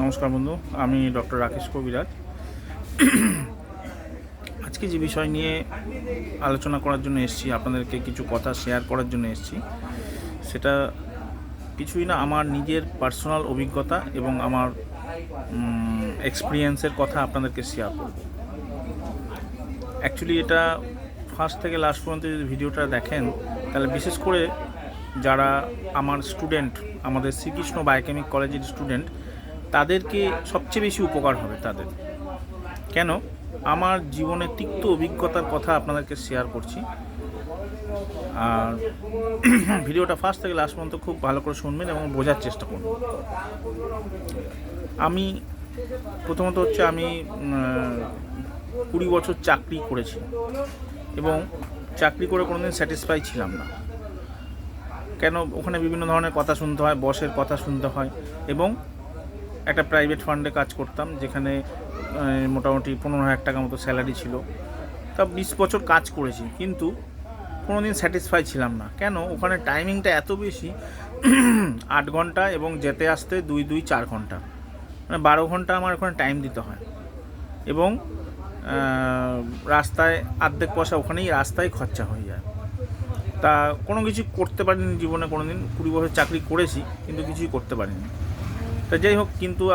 নমস্কার বন্ধু, আমি ডক্টর রাকেশ কবিরাজ। আজকে যে বিষয় নিয়ে আলোচনা করার জন্য এসেছি, আপনাদেরকে কিছু কথা শেয়ার করার জন্য এসেছি, সেটা কিছুই না, আমার নিজের পার্সোনাল অভিজ্ঞতা এবং আমার এক্সপিরিয়েন্সের কথা আপনাদেরকে শেয়ার করব। অ্যাকচুয়ালি এটা ফার্স্ট থেকে লাস্ট পর্যন্ত যদি ভিডিওটা দেখেন, তাহলে বিশেষ করে যারা আমার স্টুডেন্ট, আমাদের শ্রীকৃষ্ণ বায়োকেমিক কলেজের স্টুডেন্ট, তাদেরকে সবচেয়ে বেশি উপকার হবে তাদের। কেন? আমার জীবনের তিক্ত অভিজ্ঞতার কথা আপনাদেরকে শেয়ার করছি। আর ভিডিওটা ফার্স্ট থেকে লাস্ট পর্যন্ত খুব ভালো করে শুনবেন এবং বোঝার চেষ্টা করবেন। আমি প্রথমত আমি 20 বছর চাকরি করেছি এবং চাকরি করে কোনোদিন স্যাটিসফাই ছিলাম না। কেন? ওখানে বিভিন্ন ধরনের কথা শুনতে হয়, বসের কথা শুনতে হয়, এবং একটা প্রাইভেট ফান্ডে কাজ করতাম, যেখানে মোটামুটি 15,000 টাকা মতো স্যালারি ছিল। তা 20 বছর কাজ করেছি, কিন্তু কোনো দিন স্যাটিসফাই ছিলাম না। কেন? ওখানে টাইমিংটা এত বেশি, 8 ঘন্টা, এবং যেতে আসতে 4 ঘন্টা, মানে 12 ঘন্টা আমার ওখানে টাইম দিতে হয়। এবং রাস্তায় অর্ধেক পয়সা ওখানেই রাস্তায় খরচা হয়ে যায়। তা কোনো কিছু করতে পারিনি জীবনে কোনো দিন। 20 বছর চাকরি করেছি, কিন্তু কিছুই করতে পারিনি। তা যাই হোক, কিন্তু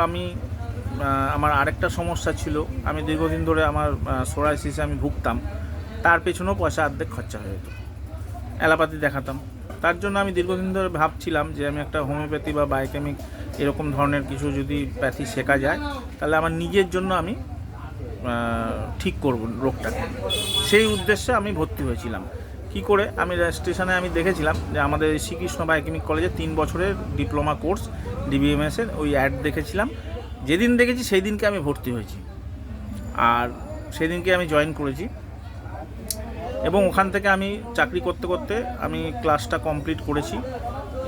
আমার আরেকটা সমস্যা ছিল। আমি দীর্ঘদিন ধরে আমার সোরাইসিসে আমি ভুগতাম। তার পেছনেও পয়সা অর্ধেক খরচা হয়ে যেত, অ্যালোপ্যাথি দেখাতাম। তার জন্য আমি দীর্ঘদিন ধরে ভাবছিলাম যে আমি একটা হোমিওপ্যাথি বা বায়োকেমিক এরকম ধরনের কিছু যদি প্যাথি শেখা যায়, তাহলে আমার নিজের জন্য আমি ঠিক করব রোগটাকে। সেই উদ্দেশ্যে আমি ভর্তি হয়েছিলাম। কি করে? আমি স্টেশনে আমি দেখেছিলাম যে আমাদের শ্রীকৃষ্ণ বায়োকেমিক কলেজে 3 বছরের ডিপ্লোমা কোর্স ডিবিএমএসের ওই অ্যাড দেখেছিলাম। যেদিন দেখেছি সেই দিনকে আমি ভর্তি হয়েছি, আর সেদিনকে আমি জয়েন করেছি। এবং ওখান থেকে আমি চাকরি করতে করতে আমি ক্লাসটা কমপ্লিট করেছি,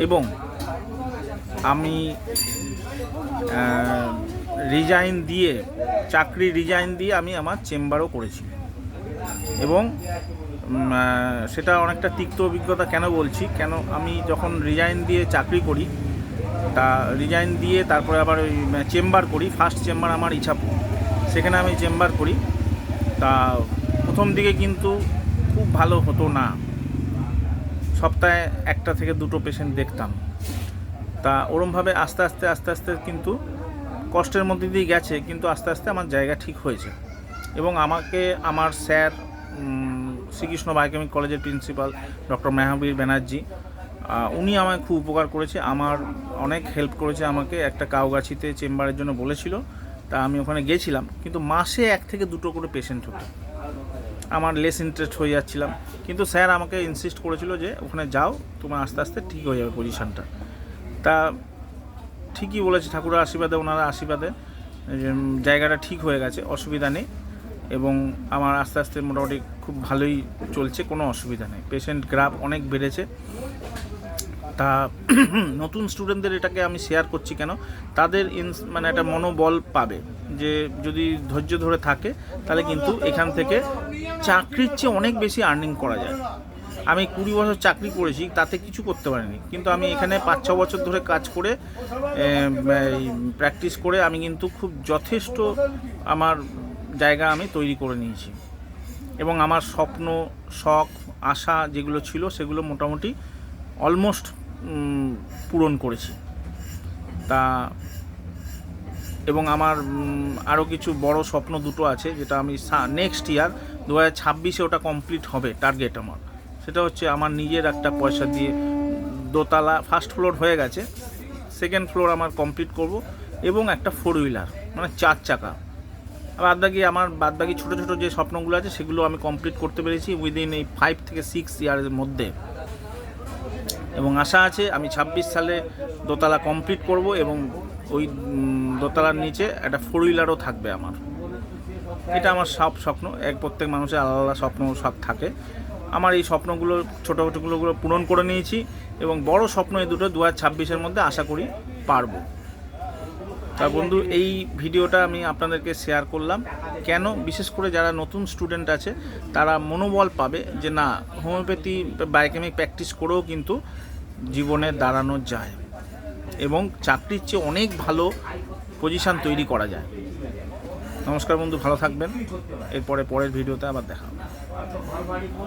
এবং আমি চাকরি রিজাইন দিয়ে আমি আমার চেম্বারও করেছি। এবং সেটা অনেকটা তিক্ত অভিজ্ঞতা। কেন বলছি? কেন আমি যখন রিজাইন দিয়ে চাকরি করি, তা রিজাইন দিয়ে তারপরে আবার ওই চেম্বার করি। ফার্স্ট চেম্বার আমার ইছাপুর, সেখানে আমি চেম্বার করি। তা প্রথম দিকে কিন্তু খুব ভালো হতো না, সপ্তাহে 1টা থেকে 2টো পেশেন্ট দেখতাম। তা ওরমভাবে আস্তে আস্তে কিন্তু কষ্টের মধ্যে দিয়ে গেছে, কিন্তু আস্তে আস্তে আমার জায়গা ঠিক হয়েছে। এবং আমাকে আমার স্যার, শ্রীকৃষ্ণ বায়োকেমিক কলেজের প্রিন্সিপাল ডক্টর মেহবীর ব্যানার্জি, উনি আমায় খুব উপকার করেছে, আমার অনেক হেল্প করেছে। আমাকে একটা কাউগাছিতে চেম্বারের জন্য বলেছিল, তা আমি ওখানে গেছিলাম, কিন্তু মাসে 1 থেকে 2টো করে পেশেন্ট হতো। আমার লেস ইন্টারেস্ট হয়ে যাচ্ছিলাম, কিন্তু স্যার আমাকে ইনসিস্ট করেছিল যে ওখানে যাও, তোমার আস্তে আস্তে ঠিক হয়ে যাবে পজিশানটা। তা ঠিকই বলেছে, ঠাকুরের আশীর্বাদে, ওনারা আশীর্বাদে জায়গাটা ঠিক হয়ে গেছে, অসুবিধা নেই। এবং আমার আস্তে আস্তে মোটামুটি খুব ভালোই চলছে, কোনো অসুবিধা নেই। পেশেন্ট গ্রাফ অনেক বেড়েছে। তা নতুন স্টুডেন্টদের এটাকে আমি শেয়ার করছি কেন? তাদের মানে একটা মনোবল পাবে যে যদি ধৈর্য ধরে থাকে, তাহলে কিন্তু এখান থেকে চাকরির চেয়ে অনেক বেশি আর্নিং করা যায়। আমি 20 বছর চাকরি করেছি, তাতে কিছু করতে পারিনি, কিন্তু আমি এখানে 5-6 বছর ধরে কাজ করে প্র্যাকটিস করে আমি কিন্তু খুব যথেষ্ট আমার জায়গা আমি তৈরি করে নিয়েছি। এবং আমার স্বপ্ন, শখ, আশা যেগুলো ছিল, সেগুলো মোটামুটি অলমোস্ট পূরণ করেছি। তা এবং আমার আরও কিছু বড় স্বপ্ন দুটো আছে, যেটা আমি নেক্সট ইয়ার 2026-এ ওটা কমপ্লিট হবে টার্গেট আমার। সেটা হচ্ছে আমার নিজের একটা পয়সা দিয়ে দোতলা, ফার্স্ট ফ্লোর হয়ে গেছে, সেকেন্ড ফ্লোর আমার কমপ্লিট করব, এবং একটা 4 হুইলার, মানে 4 চাকা। বাদবাকি ছোটো ছোটো যে স্বপ্নগুলো আছে, সেগুলো আমি কমপ্লিট করতে পেরেছি উইদিন এই 5 থেকে 6 ইয়ারের মধ্যে। এবং আশা আছে আমি 26 সালে দোতলা কমপ্লিট করব, এবং ওই দোতলার নিচে একটা 4 হুইলারও থাকবে আমার। এটা আমার সব স্বপ্ন। প্রত্যেক মানুষের আলাদা স্বপ্ন সব থাকে। আমার এই স্বপ্নগুলো, ছোটো ছোটোগুলো পূরণ করে নিয়েছি, এবং বড় স্বপ্ন এই দুটো 2026-এর মধ্যে আশা করি পারবো। তা বন্ধু, এই ভিডিওটা আমি আপনাদেরকে শেয়ার করলাম কেন? বিশেষ করে যারা নতুন স্টুডেন্ট আছে, তারা মনোবল পাবে যে না, হোমিওপ্যাথি বায়োকেমিক প্র্যাকটিস করেও কিন্তু জীবনে দাঁড়ানো যায়, এবং চাকরির চেয়ে অনেক ভালো পজিশান তৈরি করা যায়। নমস্কার বন্ধু, ভালো থাকবেন। এরপরে পরের ভিডিওতে আবার দেখা হবে।